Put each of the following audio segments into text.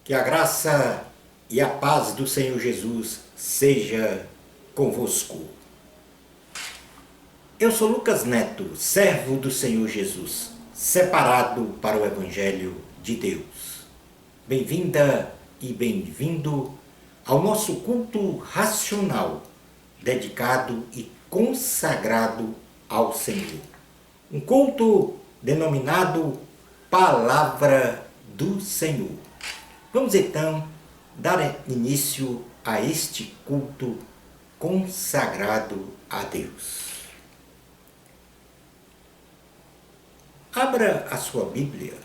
Que a graça e a paz do Senhor Jesus seja convosco. Eu sou Lucas Neto, servo do Senhor Jesus, separado para o Evangelho de Deus. Bem-vinda e bem-vindo ao nosso culto racional, dedicado e consagrado ao Senhor. Um culto denominado Palavra do Senhor. Vamos então dar início a este culto consagrado a Deus. Abra a sua Bíblia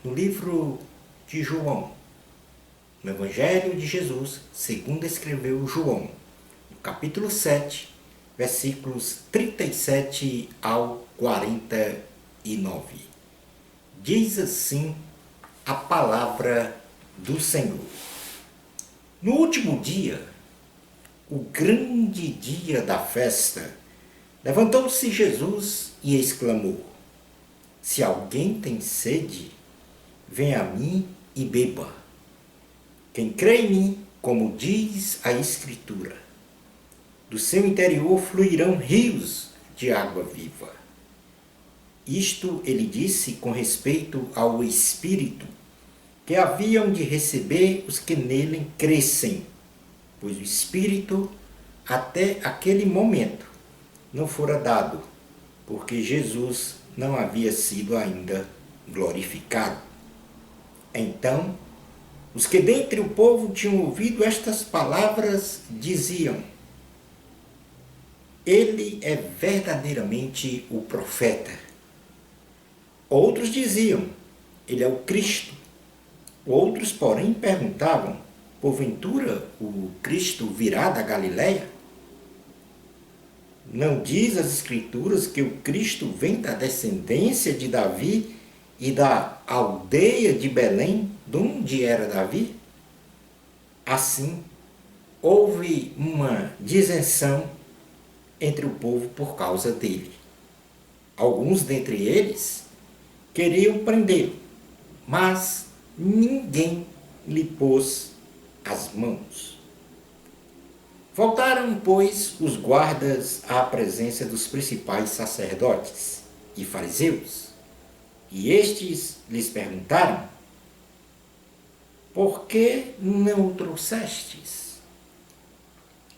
no livro de João, no Evangelho de Jesus, segundo escreveu João, no capítulo 7, versículos 37 ao 49. Diz assim a palavra do Senhor. No último dia, o grande dia da festa, levantou-se Jesus e exclamou: Se alguém tem sede, venha a mim e beba. Quem crê em mim, como diz a Escritura, do seu interior fluirão rios de água viva. Isto ele disse com respeito ao Espírito que haviam de receber os que nele crescem, pois o Espírito até aquele momento não fora dado, porque Jesus não havia sido ainda glorificado. Então, os que dentre o povo tinham ouvido estas palavras diziam: Ele é verdadeiramente o profeta. Outros diziam: Ele é o Cristo. Outros, porém, perguntavam: Porventura o Cristo virá da Galileia? Não diz as Escrituras que o Cristo vem da descendência de Davi e da aldeia de Belém, de onde era Davi? Assim, houve uma disenção entre o povo por causa dele. Alguns dentre eles queriam prendê-lo, mas ninguém lhe pôs as mãos. Voltaram, pois, os guardas à presença dos principais sacerdotes e fariseus, e estes lhes perguntaram: Por que não o trouxestes?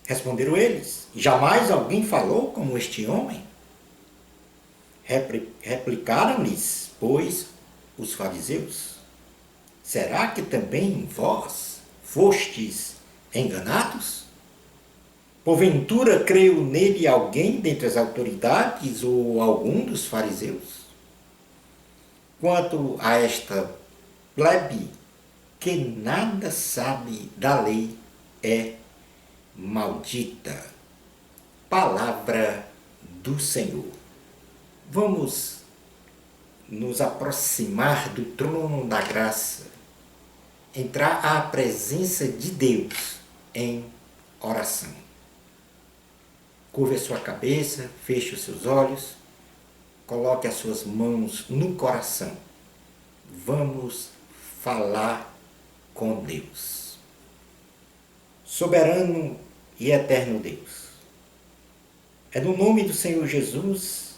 Responderam eles: Jamais alguém falou como este homem? Replicaram-lhes, pois, os fariseus: Será que também vós fostes enganados? Porventura creu nele alguém dentre as autoridades ou algum dos fariseus? Quanto a esta plebe que nada sabe da lei, é maldita. Palavra do Senhor. Vamos nos aproximar do trono da graça, entrar à presença de Deus em oração. Curve a sua cabeça, feche os seus olhos, coloque as suas mãos no coração. Vamos falar com Deus. Soberano e eterno Deus, é no nome do Senhor Jesus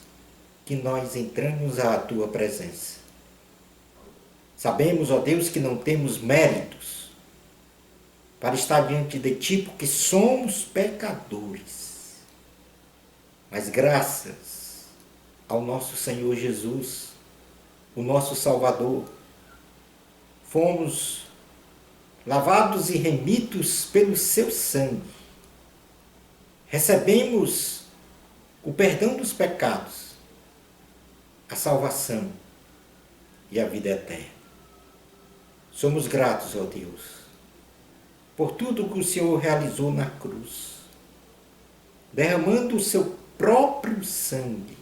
que nós entramos à tua presença. Sabemos, ó Deus, que não temos méritos para estar diante de ti, porque somos pecadores. Mas graças ao nosso Senhor Jesus, o nosso Salvador, fomos lavados e remidos pelo seu sangue. Recebemos o perdão dos pecados, a salvação e a vida eterna. Somos gratos, ó Deus, por tudo que o Senhor realizou na cruz, derramando o seu próprio sangue,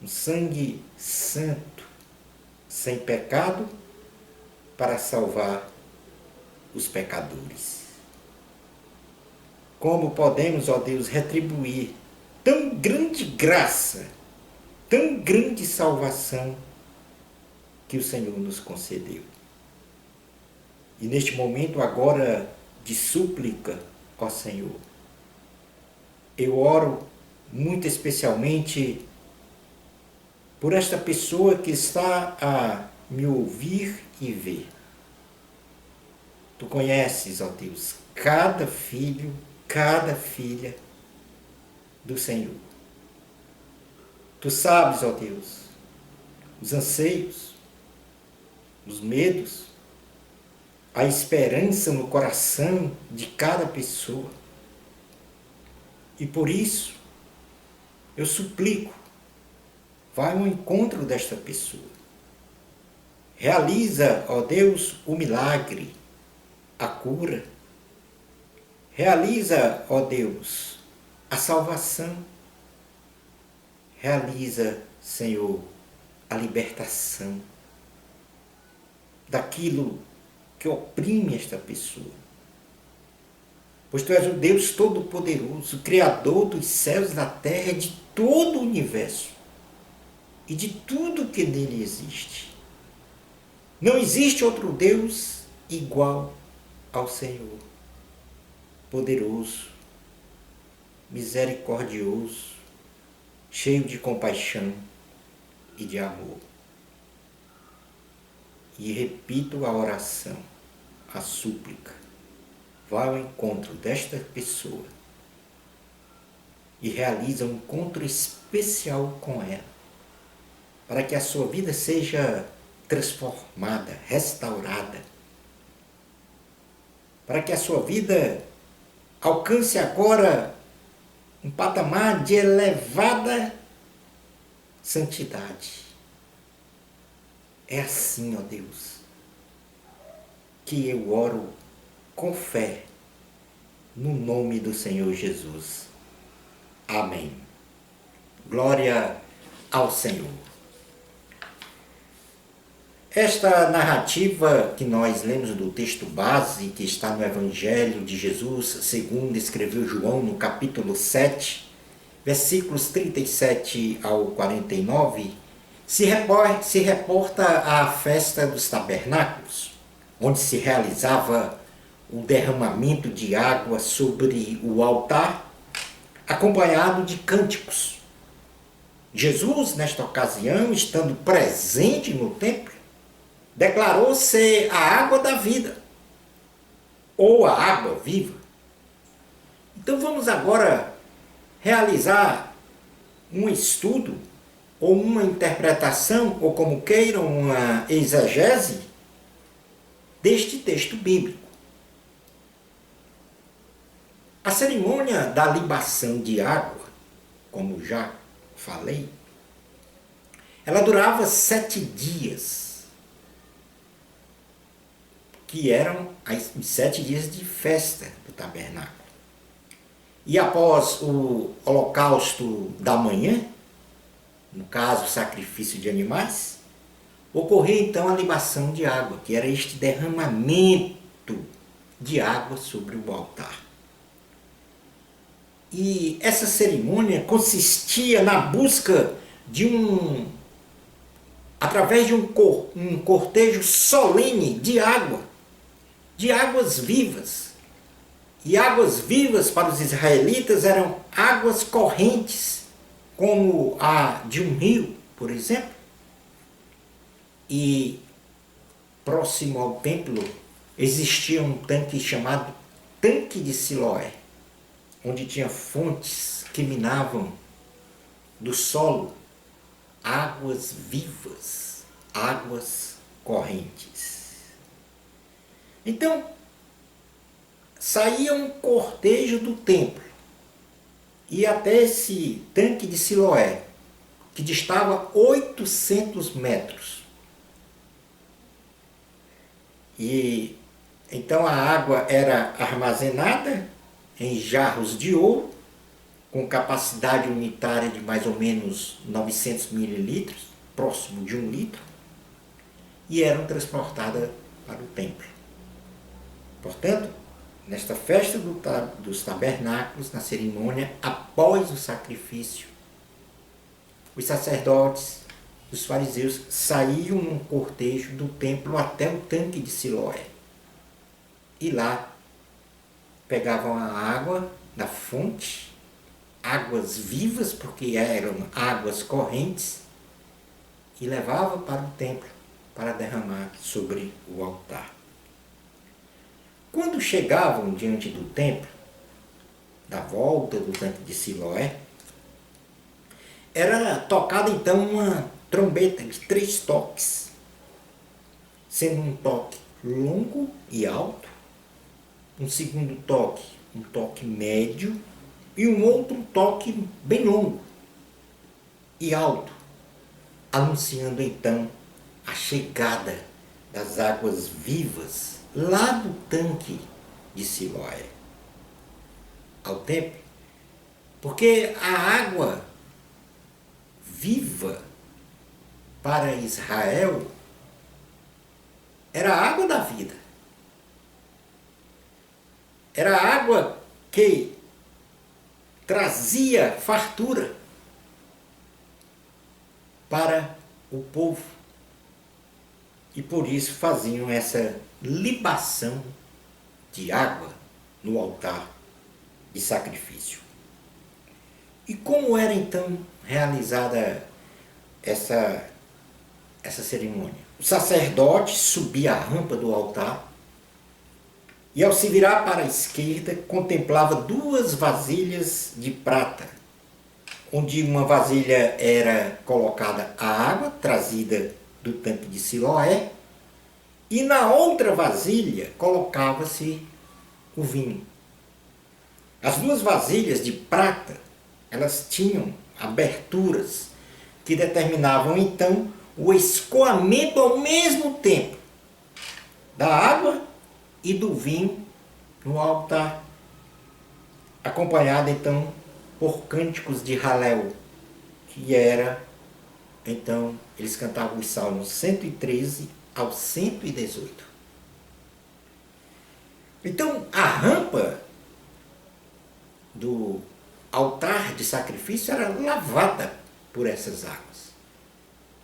um sangue santo, sem pecado, para salvar os pecadores. Como podemos, ó Deus, retribuir tão grande graça, tão grande salvação que o Senhor nos concedeu? E neste momento agora de súplica, ó Senhor, eu oro muito especialmente por esta pessoa que está a me ouvir e ver. Tu conheces, ó Deus, cada filho, cada filha do Senhor. Tu sabes, ó Deus, os anseios, os medos, a esperança no coração de cada pessoa. E por isso, eu suplico, vai ao encontro desta pessoa. Realiza, ó Deus, o milagre, a cura. Realiza, ó Deus, a salvação. Realiza, Senhor, a libertação daquilo que oprime esta pessoa. Pois Tu és o Deus Todo-Poderoso, Criador dos céus e da terra e de todo o universo e de tudo que nele existe. Não existe outro Deus igual ao Senhor, poderoso, misericordioso, cheio de compaixão e de amor. E repito a oração, a súplica. Vá ao encontro desta pessoa e realiza um encontro especial com ela, para que a sua vida seja transformada, restaurada, para que a sua vida alcance agora um patamar de elevada santidade. É assim, ó Deus, que eu oro com fé, no nome do Senhor Jesus. Amém. Glória ao Senhor. Esta narrativa que nós lemos do texto base, que está no Evangelho de Jesus, segundo escreveu João, no capítulo 7, versículos 37 ao 49, se reporta à festa dos tabernáculos, onde se realizava o derramamento de água sobre o altar, acompanhado de cânticos. Jesus, nesta ocasião, estando presente no templo, declarou ser a água da vida, ou a água viva. Então vamos agora realizar um estudo, ou uma interpretação, ou como queiram, uma exegese deste texto bíblico. A cerimônia da libação de água, como já falei, ela durava 7 dias, que eram os 7 dias de festa do tabernáculo. E após o holocausto da manhã, no caso, o sacrifício de animais, ocorria então a libação de água, que era este derramamento de água sobre o altar. E essa cerimônia consistia na busca de através de um cortejo solene de águas vivas. E águas vivas para os israelitas eram águas correntes, como a de um rio, por exemplo. E próximo ao templo existia um tanque chamado Tanque de Siloé, onde tinha fontes que minavam do solo águas vivas, águas correntes. Então, saía um cortejo do templo e até esse tanque de Siloé, que distava 800 metros. E então a água era armazenada em jarros de ouro, com capacidade unitária de mais ou menos 900 mililitros, próximo de 1 litro, e eram transportadas para o templo. Portanto, nesta festa dos tabernáculos, na cerimônia, após o sacrifício, os sacerdotes, os fariseus, saíam num cortejo do templo até o tanque de Siloé. e lá pegavam a água da fonte, águas vivas, porque eram águas correntes, e levavam para o templo para derramar sobre o altar. Quando chegavam diante do templo, da volta do tanque de Siloé, era tocada então uma trombeta de 3 toques, sendo um toque longo e alto, um segundo toque, um toque médio, e um outro toque bem longo e alto, anunciando então a chegada das águas vivas lá do tanque de Siloé ao templo, porque a água viva para Israel era a água da vida. Era a água que trazia fartura para o povo. E por isso faziam essa libação de água no altar de sacrifício. E como era então realizada essa cerimônia? O sacerdote subia a rampa do altar e, ao se virar para a esquerda, contemplava 2 vasilhas de prata, onde uma vasilha era colocada a água trazida do tanque de Siloé, e na outra vasilha colocava-se o vinho. As 2 vasilhas de prata, elas tinham aberturas que determinavam então o escoamento ao mesmo tempo da água e do vinho no altar, acompanhado então por cânticos de Halel, que era, então, eles cantavam os salmos 113 ao 118. Então, a rampa do altar de sacrifício era lavada por essas águas,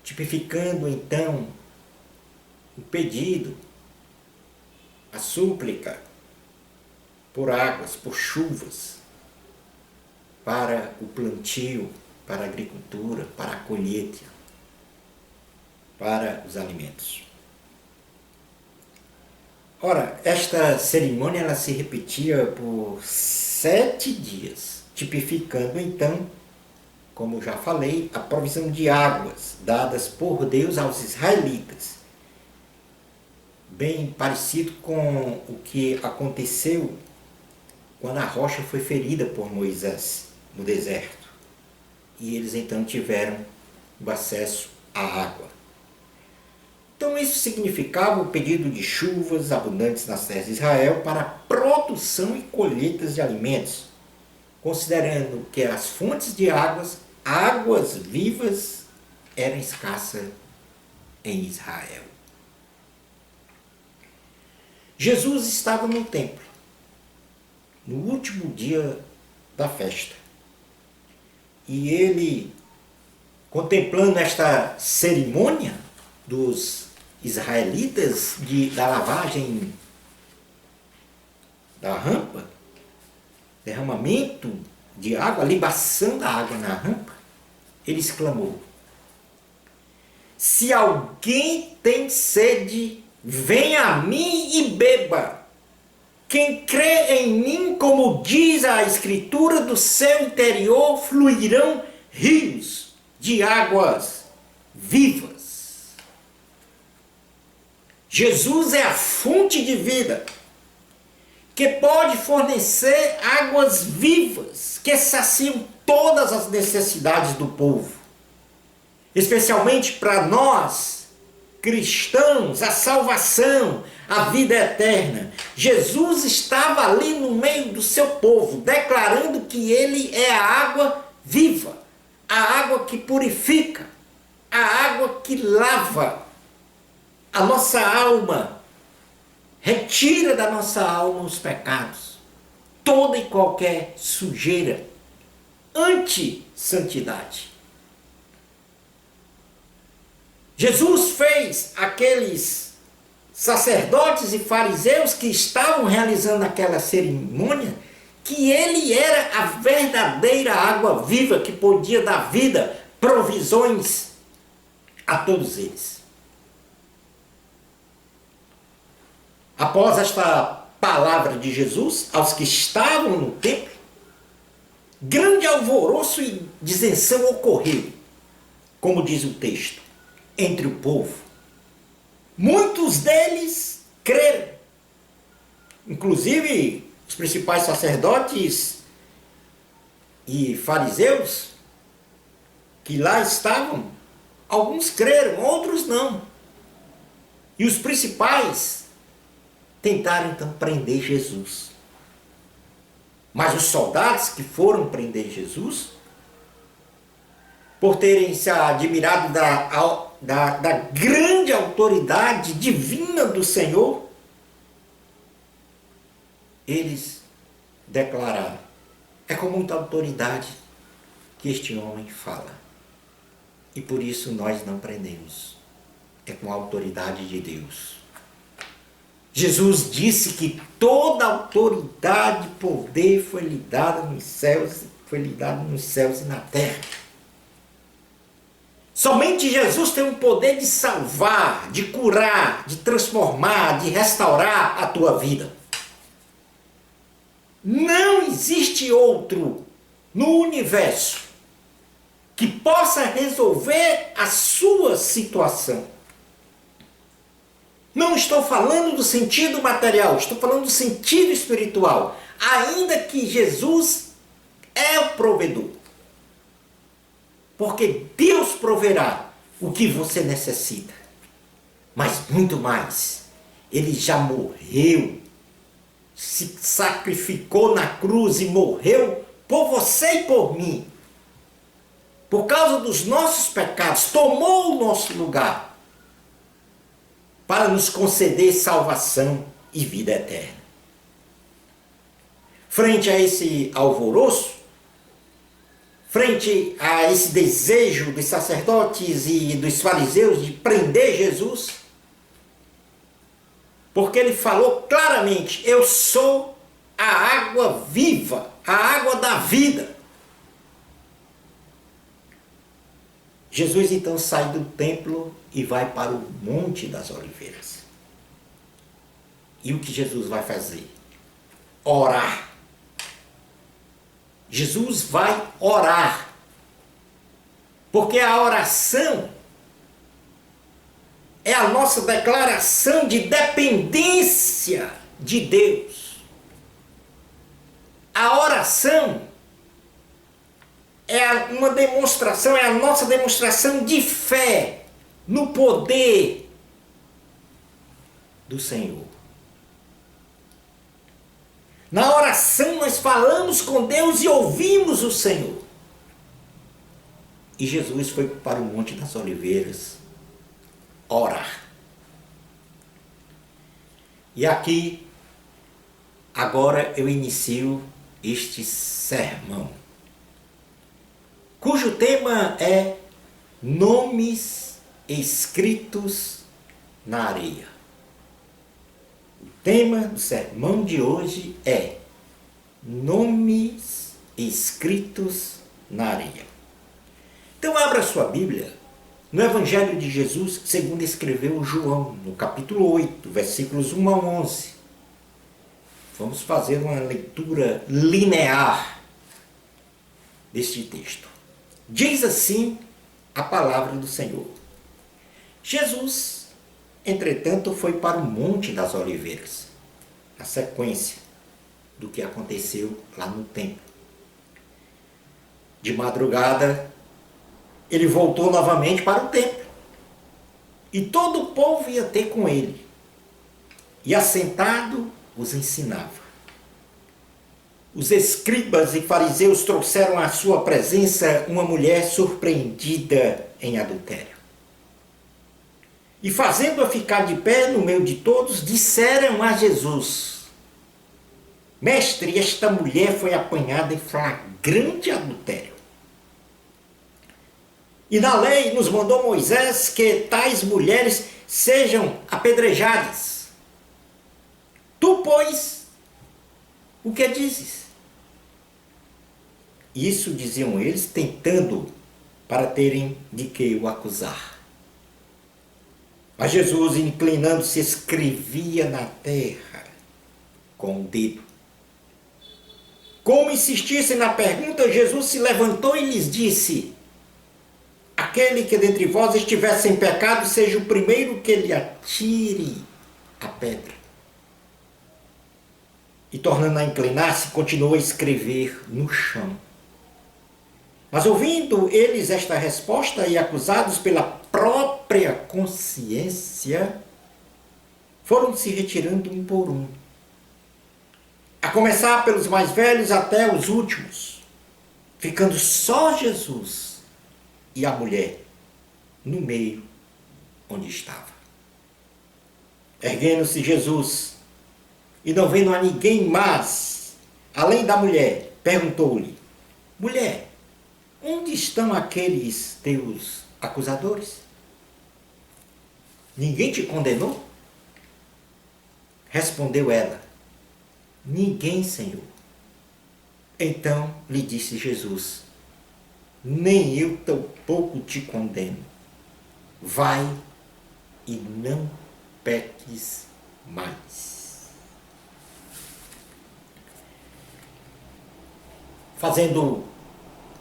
tipificando então o pedido, a súplica por águas, por chuvas, para o plantio, para a agricultura, para a colheita, para os alimentos. Ora, esta cerimônia ela se repetia por 7 dias, tipificando então, como já falei, a provisão de águas dadas por Deus aos israelitas, bem parecido com o que aconteceu quando a rocha foi ferida por Moisés no deserto, e eles então tiveram o acesso à água. Então isso significava o pedido de chuvas abundantes nas terras de Israel para a produção e colheitas de alimentos, considerando que as fontes de águas vivas, eram escassas em Israel. Jesus estava no templo, no último dia da festa, e ele, contemplando esta cerimônia dos israelitas da lavagem da rampa, derramamento de água, libação da água na rampa, ele exclamou: se alguém tem sede, venha a mim e beba. Quem crê em mim, como diz a Escritura, do seu interior fluirão rios de águas vivas. Jesus é a fonte de vida, que pode fornecer águas vivas, que saciam todas as necessidades do povo. Especialmente para nós, cristãos, a salvação, a vida eterna. Jesus estava ali no meio do seu povo, declarando que ele é a água viva, a água que purifica, a água que lava a nossa alma, retira da nossa alma os pecados, toda e qualquer sujeira, anti-santidade. Jesus fez aqueles sacerdotes e fariseus que estavam realizando aquela cerimônia, que ele era a verdadeira água viva que podia dar vida, provisões a todos eles. Após esta palavra de Jesus aos que estavam no templo, grande alvoroço e disenção ocorreu, como diz o texto, entre o povo. Muitos deles creram, inclusive os principais sacerdotes e fariseus que lá estavam. Alguns creram, outros não. E os principais tentaram então prender Jesus. Mas os soldados que foram prender Jesus, por terem se admirado da grande autoridade divina do Senhor, eles declararam: é com muita autoridade que este homem fala, e por isso nós não prendemos. É com a autoridade de Deus. Jesus disse que toda autoridade e poder foi lhe dada nos céus e na terra. Somente Jesus tem o poder de salvar, de curar, de transformar, de restaurar a tua vida. Não existe outro no universo que possa resolver a sua situação. Não estou falando do sentido material, estou falando do sentido espiritual. Ainda que Jesus é o provedor. Porque Deus proverá o que você necessita. Mas muito mais. Ele já morreu, se sacrificou na cruz e morreu por você e por mim. Por causa dos nossos pecados, tomou o nosso lugar para nos conceder salvação e vida eterna. Frente a esse alvoroço, frente a esse desejo dos sacerdotes e dos fariseus de prender Jesus, porque ele falou claramente: eu sou a água viva, a água da vida. Jesus então sai do templo e vai para o Monte das Oliveiras. E o que Jesus vai fazer? Orar. Jesus vai orar. Porque a oração é a nossa declaração de dependência de Deus. A oração é uma demonstração, é a nossa demonstração de fé no poder do Senhor. Na oração nós falamos com Deus e ouvimos o Senhor. E Jesus foi para o Monte das Oliveiras orar. E aqui, agora eu inicio este sermão, cujo tema é nomes escritos na areia. O tema do sermão de hoje é nomes escritos na areia. Então abra sua Bíblia no Evangelho de Jesus, segundo escreveu João, no capítulo 8, versículos 1 a 11. Vamos fazer uma leitura linear deste texto. Diz assim a palavra do Senhor. Jesus, entretanto, foi para o Monte das Oliveiras, a sequência do que aconteceu lá no templo. De madrugada, ele voltou novamente para o templo, e todo o povo ia ter com ele, e assentado os ensinava. Os escribas e fariseus trouxeram à sua presença uma mulher surpreendida em adultério. E fazendo-a ficar de pé no meio de todos, disseram a Jesus: Mestre, esta mulher foi apanhada em flagrante adultério. E na lei nos mandou Moisés que tais mulheres sejam apedrejadas. Tu, pois, o que dizes? Isso diziam eles, tentando para terem de que o acusar. Mas Jesus, inclinando-se, escrevia na terra com o dedo. Como insistissem na pergunta, Jesus se levantou e lhes disse: aquele que dentre vós estiver sem pecado, seja o primeiro que lhe atire a pedra. E tornando a inclinar-se, continuou a escrever no chão. Mas ouvindo eles esta resposta e acusados pela própria consciência, foram se retirando um por um, a começar pelos mais velhos até os últimos, ficando só Jesus e a mulher no meio onde estava. Erguendo-se Jesus e não vendo a ninguém mais, além da mulher, perguntou-lhe: mulher, onde estão aqueles teus acusadores? Ninguém te condenou? Respondeu ela: ninguém, Senhor. Então lhe disse Jesus: nem eu tampouco te condeno. Vai e não peques mais. Fazendo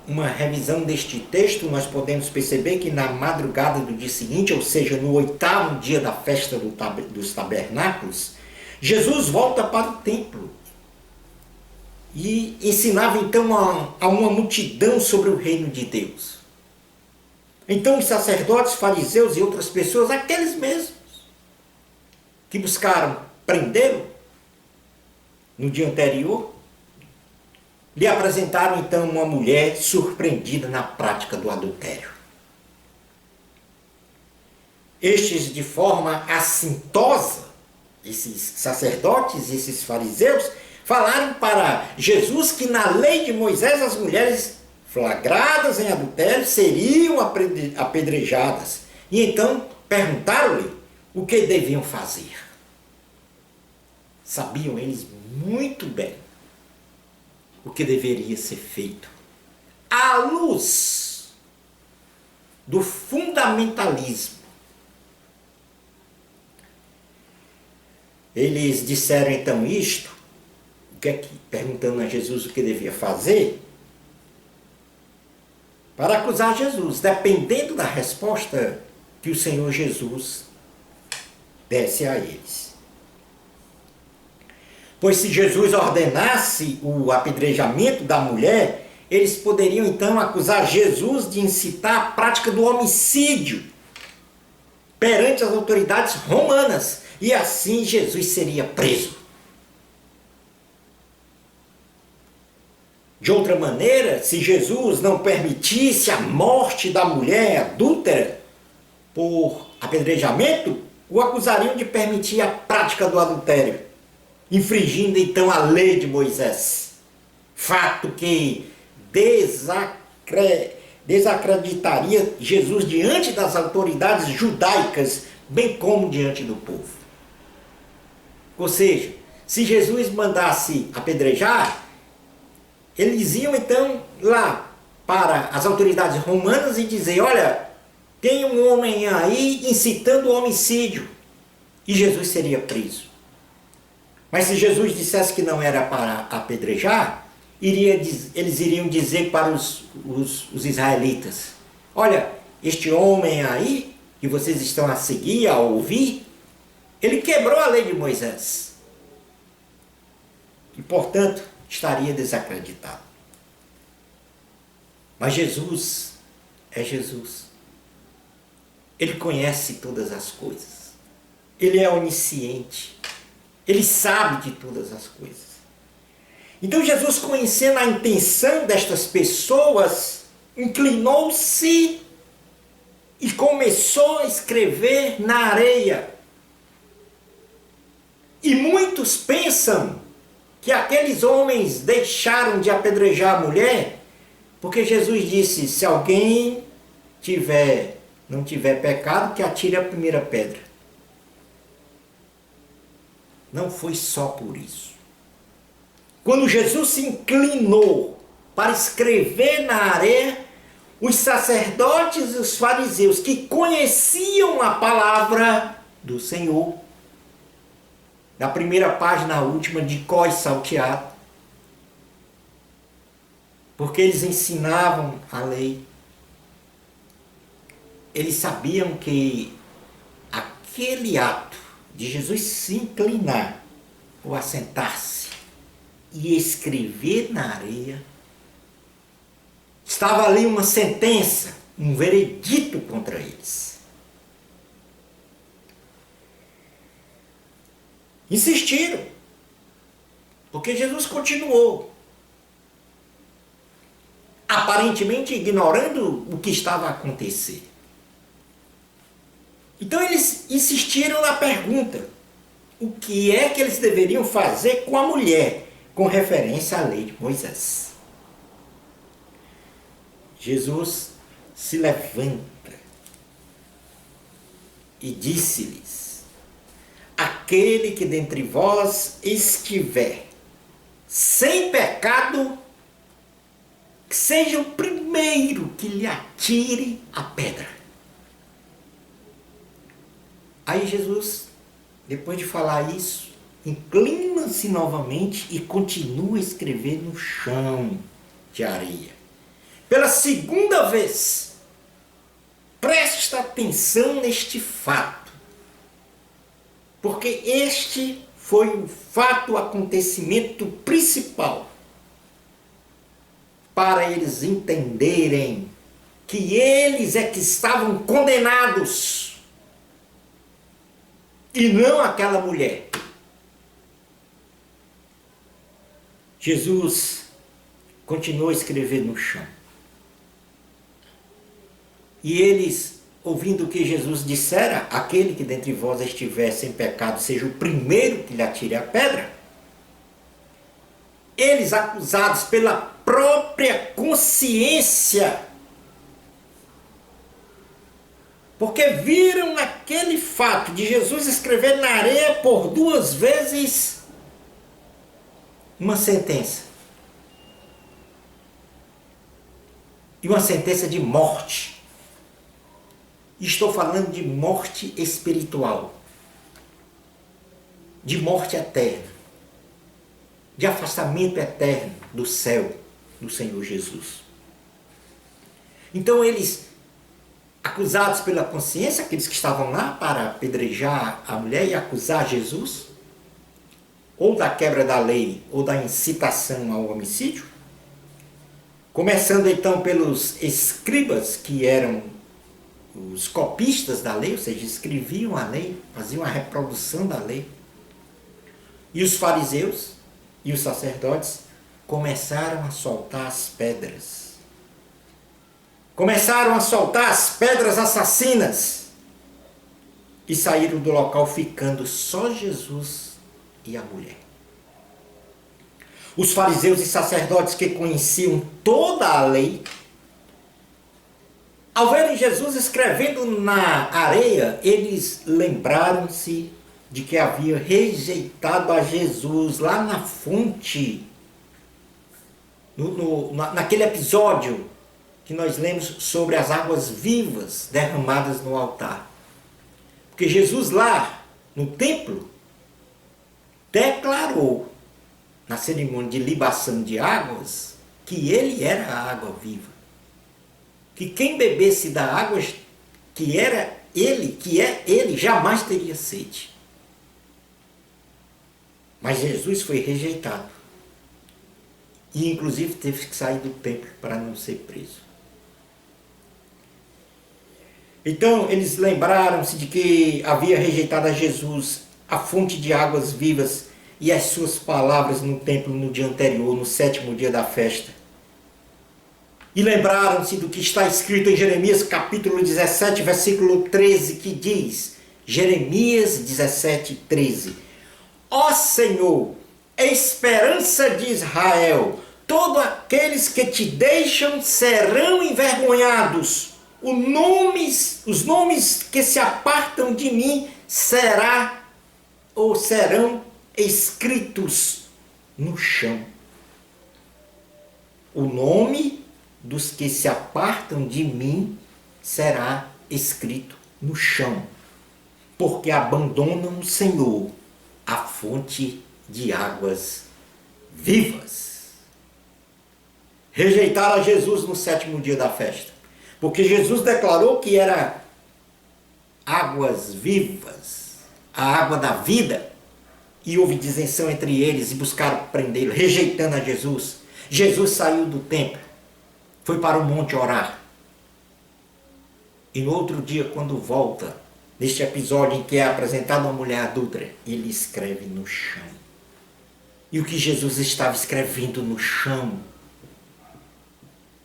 uma revisão deste texto, nós podemos perceber que na madrugada do dia seguinte, ou seja, no 8º dia da festa dos tabernáculos, Jesus volta para o templo e ensinava então a uma multidão sobre o reino de Deus. Então os sacerdotes, fariseus e outras pessoas, aqueles mesmos que buscaram prendê-lo no dia anterior, lhe apresentaram então uma mulher surpreendida na prática do adultério. Estes, de forma assintosa, esses sacerdotes, esses fariseus, falaram para Jesus que na lei de Moisés as mulheres flagradas em adultério seriam apedrejadas. E então perguntaram-lhe o que deviam fazer. Sabiam eles muito bem o que deveria ser feito. À luz do fundamentalismo, eles disseram então isto, perguntando a Jesus o que devia fazer, para acusar Jesus, dependendo da resposta que o Senhor Jesus desse a eles. Pois se Jesus ordenasse o apedrejamento da mulher, eles poderiam então acusar Jesus de incitar a prática do homicídio perante as autoridades romanas, e assim Jesus seria preso. De outra maneira, se Jesus não permitisse a morte da mulher adúltera por apedrejamento, o acusariam de permitir a prática do adultério, infringindo então a lei de Moisés. Fato que desacreditaria Jesus diante das autoridades judaicas, bem como diante do povo. Ou seja, se Jesus mandasse apedrejar, eles iam então lá para as autoridades romanas e dizer: olha, tem um homem aí incitando o homicídio, e Jesus seria preso. Mas se Jesus dissesse que não era para apedrejar, eles iriam dizer para os israelitas: olha, este homem aí, que vocês estão a seguir, a ouvir, ele quebrou a lei de Moisés. E, portanto, estaria desacreditado. Mas Jesus é Jesus. Ele conhece todas as coisas. Ele é onisciente. Ele sabe de todas as coisas. Então Jesus, conhecendo a intenção destas pessoas, inclinou-se e começou a escrever na areia. E muitos pensam que aqueles homens deixaram de apedrejar a mulher porque Jesus disse: se alguém não tiver pecado, que atire a primeira pedra. não foi só por isso. Quando Jesus se inclinou para escrever na areia, os sacerdotes e os fariseus que conheciam a palavra do Senhor, na primeira página, a última, de cós salteado, porque eles ensinavam a lei, eles sabiam que aquele ato de Jesus se inclinar ou assentar-se e escrever na areia, estava ali uma sentença, um veredito contra eles. Insistiram, porque Jesus continuou, aparentemente ignorando o que estava a acontecer. Então eles insistiram na pergunta: o que é que eles deveriam fazer com a mulher, com referência à lei de Moisés? Jesus se levanta e disse-lhes: aquele que dentre vós estiver sem pecado, que seja o primeiro que lhe atire a pedra. Aí Jesus, depois de falar isso, inclina-se novamente e continua a escrever no chão de areia. Pela segunda vez, preste atenção neste fato, porque este foi o fato, o acontecimento principal, para eles entenderem que eles é que estavam condenados, e não aquela mulher. Jesus continuou a escrever no chão. E eles, ouvindo o que Jesus dissera, aquele que dentre vós estiver sem pecado, seja o primeiro que lhe atire a pedra, eles, acusados pela própria consciência, porque viram aquele fato de Jesus escrever na areia por 2 vezes uma sentença. E uma sentença de morte. Estou falando de morte espiritual, de morte eterna, de afastamento eterno do céu do Senhor Jesus. Então eles, acusados pela consciência, aqueles que estavam lá para apedrejar a mulher e acusar Jesus, ou da quebra da lei, ou da incitação ao homicídio, começando então pelos escribas, que eram os copistas da lei, ou seja, escreviam a lei, faziam a reprodução da lei, e os fariseus e os sacerdotes começaram a soltar as pedras. Começaram a soltar as pedras assassinas e saíram do local, ficando só Jesus e a mulher. Os fariseus e sacerdotes, que conheciam toda a lei, ao verem Jesus escrevendo na areia, eles lembraram-se de que havia rejeitado a Jesus lá na fonte, naquele episódio que nós lemos sobre as águas vivas derramadas no altar. Porque Jesus lá no templo declarou, na cerimônia de libação de águas, que ele era a água viva. Que quem bebesse da água que era ele, que é ele, jamais teria sede. Mas Jesus foi rejeitado. E inclusive teve que sair do templo para não ser preso. Então eles lembraram-se de que havia rejeitado a Jesus, a fonte de águas vivas, e as suas palavras no templo no dia anterior, no 7º dia da festa. E lembraram-se do que está escrito em Jeremias capítulo 17, versículo 13, que diz, Jeremias 17, 13, ó Senhor, esperança de Israel, todos aqueles que te deixam serão envergonhados. Os nomes que se apartam de mim serão escritos no chão. O nome dos que se apartam de mim será escrito no chão, porque abandonam o Senhor, a fonte de águas vivas. Rejeitaram a Jesus no 7º dia da festa, porque Jesus declarou que era águas vivas, a água da vida, e houve disenção entre eles e buscaram prendê-lo, rejeitando a Jesus. Jesus saiu do templo, foi para o monte orar. E no outro dia, quando volta, neste episódio em que é apresentada uma mulher adúltera, ele escreve no chão. E o que Jesus estava escrevendo no chão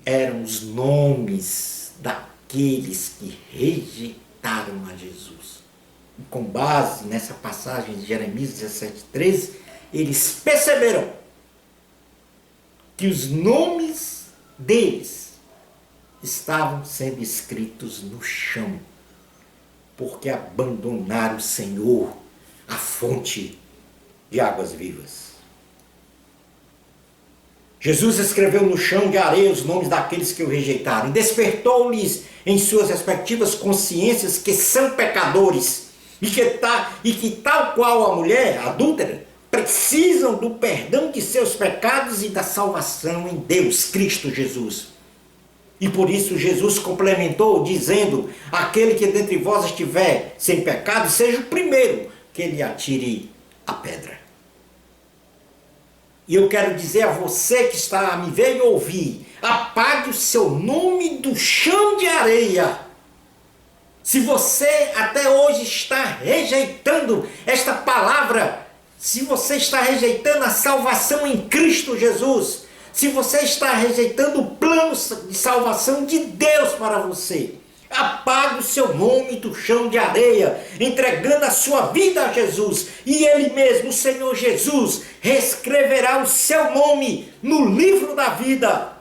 eram os nomes daqueles que rejeitaram a Jesus. E com base nessa passagem de Jeremias 17:13, eles perceberam que os nomes deles estavam sendo escritos no chão, porque abandonaram o Senhor, a fonte de águas vivas. Jesus escreveu no chão de areia os nomes daqueles que o rejeitaram e despertou-lhes em suas respectivas consciências que são pecadores e que tal qual a mulher adúltera, precisam do perdão de seus pecados e da salvação em Deus, Cristo Jesus. E por isso Jesus complementou dizendo: aquele que dentre vós estiver sem pecado, seja o primeiro que lhe atire a pedra. E eu quero dizer a você que está a me ver e ouvir: apague o seu nome do chão de areia. Se você até hoje está rejeitando esta palavra, se você está rejeitando a salvação em Cristo Jesus, se você está rejeitando o plano de salvação de Deus para você, apague o seu nome do chão de areia, entregando a sua vida a Jesus, e Ele mesmo, o Senhor Jesus, reescreverá o seu nome no livro da vida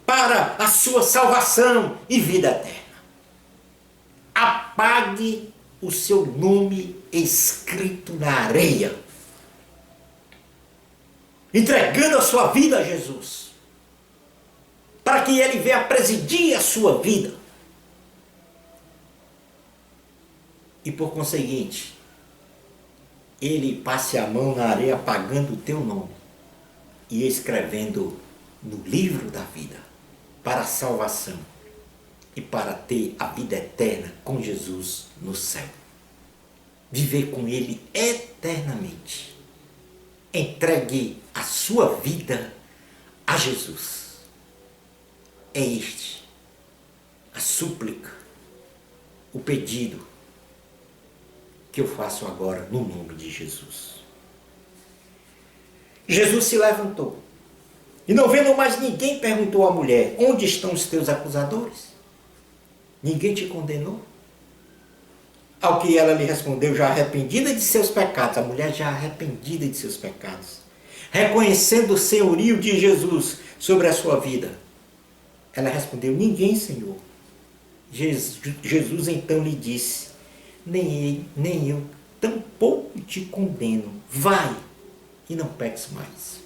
para a sua salvação e vida eterna. Apague o seu nome escrito na areia, entregando a sua vida a Jesus, para que Ele venha presidir a sua vida. E por conseguinte, Ele passe a mão na areia apagando o teu nome e escrevendo no livro da vida para a salvação e para ter a vida eterna com Jesus no céu. Viver com Ele eternamente. Entregue a sua vida a Jesus. É este a súplica, o pedido que eu faço agora no nome de Jesus. Jesus se levantou e, não vendo mais ninguém, perguntou à mulher: onde estão os teus acusadores? Ninguém te condenou? Ao que ela lhe respondeu, já arrependida de seus pecados, a mulher já arrependida de seus pecados, reconhecendo o senhorio de Jesus sobre a sua vida, ela respondeu: ninguém, Senhor. Jesus então lhe disse: nem eu tampouco te condeno. Vai e não peques mais.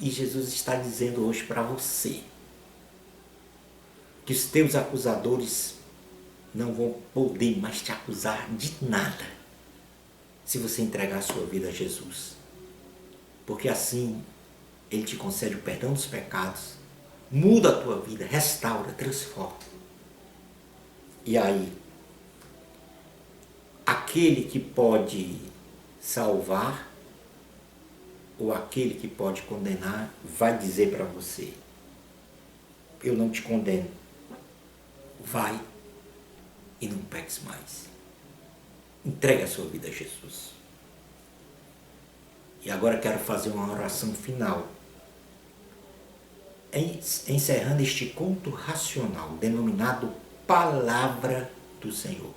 E Jesus está dizendo hoje para você que os teus acusadores não vão poder mais te acusar de nada se você entregar a sua vida a Jesus. Porque assim Ele te concede o perdão dos pecados, muda a tua vida, restaura, transforma. E aí, aquele que pode salvar ou aquele que pode condenar vai dizer para você: eu não te condeno. Vai e não peques mais. Entrega a sua vida a Jesus. E agora quero fazer uma oração final, encerrando este culto racional, denominado Palavra do Senhor.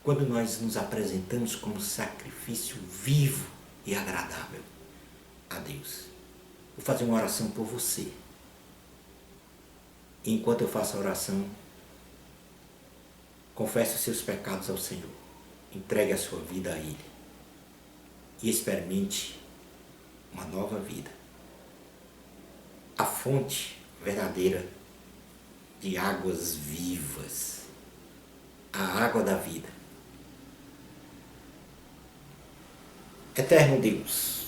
Quando nós nos apresentamos como sacrifício vivo e agradável a Deus. Vou fazer uma oração por você. E enquanto eu faço a oração, confesse os seus pecados ao Senhor. Entregue a sua vida a Ele. e experimente uma nova vida. A fonte verdadeira de águas vivas, a água da vida. Eterno Deus,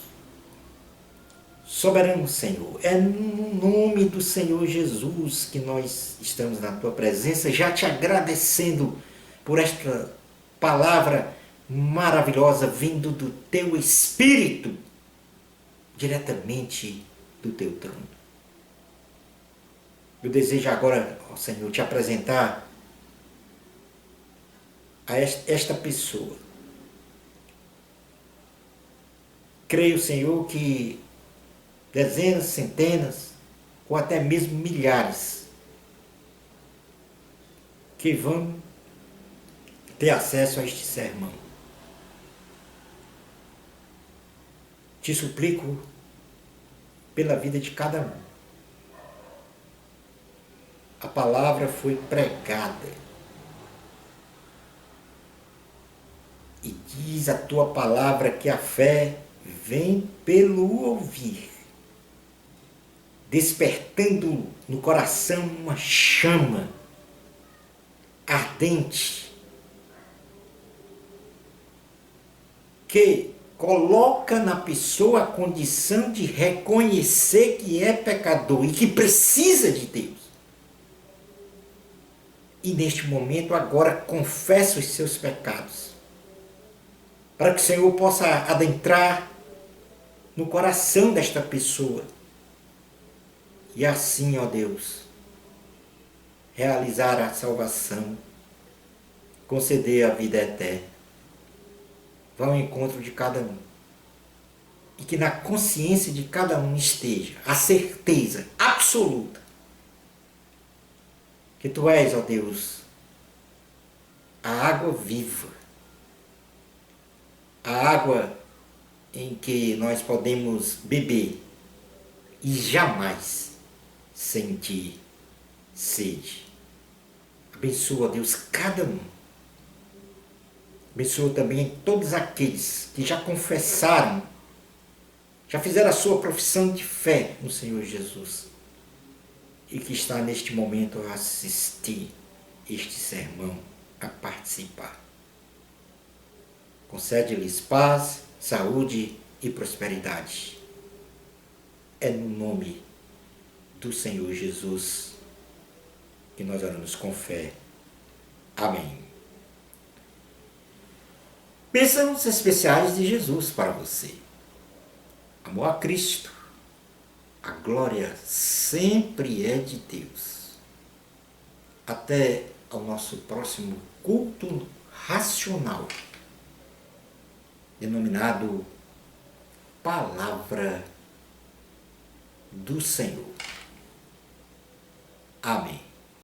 soberano Senhor, é no nome do Senhor Jesus que nós estamos na Tua presença, já te agradecendo por esta palavra maravilhosa vindo do Teu Espírito, diretamente do Teu trono. Eu desejo agora, ó Senhor, te apresentar a esta pessoa. Creio, Senhor, que dezenas, centenas, ou até mesmo milhares que vão ter acesso a este sermão. Te suplico pela vida de cada um. A palavra foi pregada. E diz a tua palavra que a fé vem pelo ouvir, despertando no coração uma chama ardente que coloca na pessoa a condição de reconhecer que é pecador e que precisa de Deus. E neste momento agora confessa os seus pecados, para que o Senhor possa adentrar no coração desta pessoa e assim, ó Deus, realizar a salvação, conceder a vida eterna. Vá ao encontro de cada um. E que na consciência de cada um esteja a certeza absoluta que Tu és, ó Deus, a água viva, a água em que nós podemos beber e jamais sentir sede. Abençoa, Deus, cada um. Abençoa também todos aqueles que já confessaram, já fizeram a sua profissão de fé no Senhor Jesus e que está neste momento a assistir este sermão, a participar. Concede-lhes paz, saúde e prosperidade. É no nome do Senhor Jesus que nós oramos com fé. Amém. Bênçãos especiais de Jesus para você. Amor a Cristo. A glória sempre é de Deus. Até ao nosso próximo culto racional, denominado Palavra do Senhor. Amém.